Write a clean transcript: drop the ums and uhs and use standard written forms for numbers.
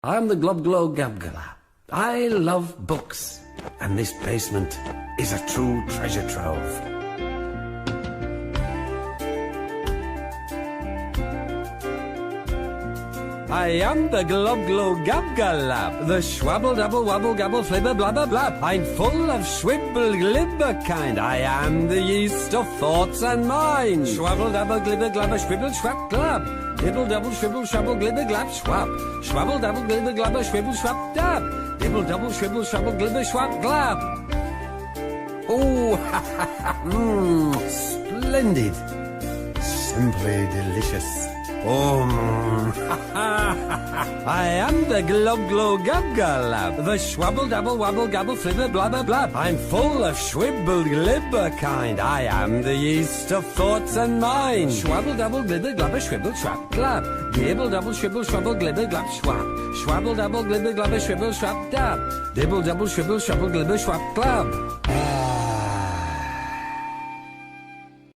I'm the Glob Glow Gabgala. I love books, and this basement is a true treasure trove. I am the Glob Glow Gabgalab, the schwabble double wabble gabble flibber blabber blab. I'm full of schwibble glibber kind. I am the yeast of thoughts and mind. Schwabble double glibber glabber schwibble schwab glab. Dibble double shwibble shabble glibber glab schwab. Schwabble double glibber glabber schwibble schwab dab. Dibble double shwibble shabble glibber schwab glab. Oh, splendid. Simply delicious. Oh, I am the Glob Glow Gabgalab, the schwabble dabble wabble gabble flibber blabber blab. I'm full of schwibble glibber kind. I am the yeast of thoughts and mind. Schwabble dabble glibber glabber schwibble schwab glab. Dibble double shwibble schwabble glibber glab schwab. Schwabble dabble glibber glabber schwibble schwab dab. Dibble double shwibble schwabble glibber schwab glab.